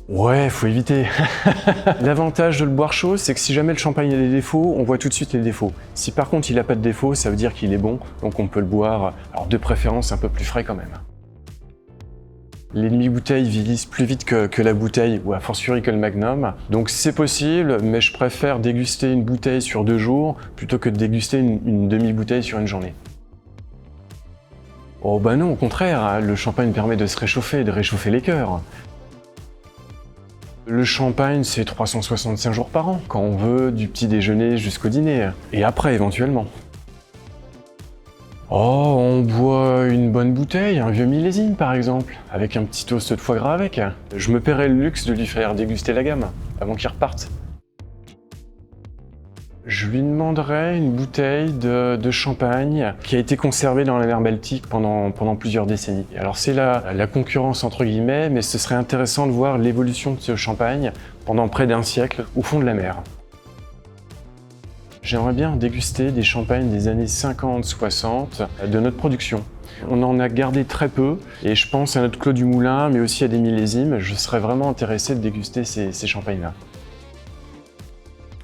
Ouais, faut éviter. L'avantage de le boire chaud, c'est que si jamais le champagne a des défauts, on voit tout de suite les défauts. Si par contre il n'a pas de défauts, ça veut dire qu'il est bon, donc on peut le boire, alors de préférence un peu plus frais quand même. Les demi-bouteilles vieillissent plus vite que la bouteille, ou a fortiori que le Magnum. Donc c'est possible, mais je préfère déguster une bouteille sur 2 jours plutôt que de déguster une demi-bouteille sur une journée. Oh bah non, au contraire, hein, le champagne permet de se réchauffer, de réchauffer les cœurs. Le champagne, c'est 365 jours par an, quand on veut, du petit déjeuner jusqu'au dîner, et après éventuellement. Oh, on boit une bonne bouteille, un vieux millésime par exemple, avec un petit toast de foie gras avec. Je me paierais le luxe de lui faire déguster la gamme, avant qu'il reparte. Je lui demanderais une bouteille de champagne qui a été conservée dans la mer Baltique pendant plusieurs décennies. Alors c'est la concurrence entre guillemets, mais ce serait intéressant de voir l'évolution de ce champagne pendant près d'un siècle au fond de la mer. J'aimerais bien déguster des champagnes des années 50-60 de notre production. On en a gardé très peu, et je pense à notre Clos du Moulin, mais aussi à des millésimes. Je serais vraiment intéressé de déguster ces champagnes-là.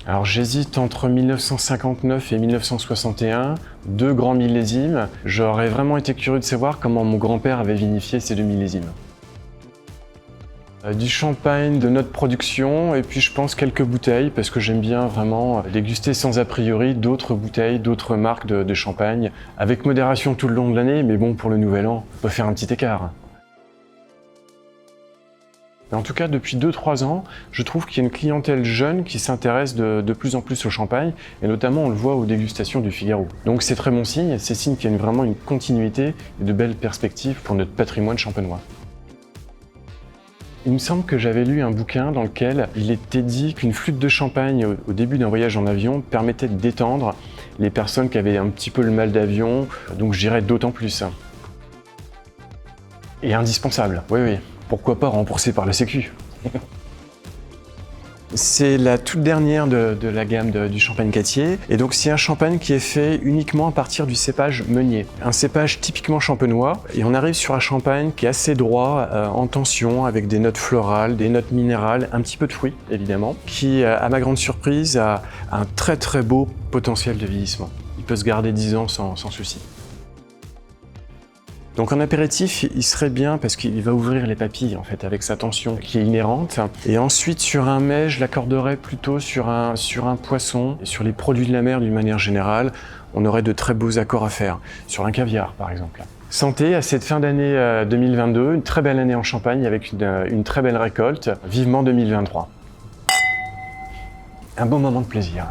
Alors j'hésite entre 1959 et 1961, 2 grands millésimes. J'aurais vraiment été curieux de savoir comment mon grand-père avait vinifié ces 2 millésimes. Du champagne de notre production, et puis je pense quelques bouteilles, parce que j'aime bien vraiment déguster sans a priori d'autres bouteilles, d'autres marques de champagne, avec modération tout le long de l'année, mais bon, pour le nouvel an, on peut faire un petit écart. Mais en tout cas, depuis 2-3 ans, je trouve qu'il y a une clientèle jeune qui s'intéresse de plus en plus au champagne, et notamment on le voit aux dégustations du Figaro. Donc c'est très bon signe, c'est signe qu'il y a vraiment une continuité et de belles perspectives pour notre patrimoine champenois. Il me semble que j'avais lu un bouquin dans lequel il était dit qu'une flûte de champagne au début d'un voyage en avion permettait de détendre les personnes qui avaient un petit peu le mal d'avion, donc je dirais d'autant plus. Et indispensable, oui, oui. Pourquoi pas remboursé par la Sécu. C'est la toute dernière de la gamme du champagne Cattier, et donc c'est un champagne qui est fait uniquement à partir du cépage meunier. Un cépage typiquement champenois, et on arrive sur un champagne qui est assez droit, en tension, avec des notes florales, des notes minérales, un petit peu de fruits évidemment, qui, à ma grande surprise, a un très très beau potentiel de vieillissement. Il peut se garder 10 ans sans souci. Donc en apéritif, il serait bien parce qu'il va ouvrir les papilles en fait avec sa tension qui est inhérente. Et ensuite sur un mets, je l'accorderais plutôt sur un poisson et sur les produits de la mer d'une manière générale. On aurait de très beaux accords à faire sur un caviar par exemple. Santé à cette fin d'année 2022, une très belle année en Champagne avec une très belle récolte. Vivement 2023. Un bon moment de plaisir.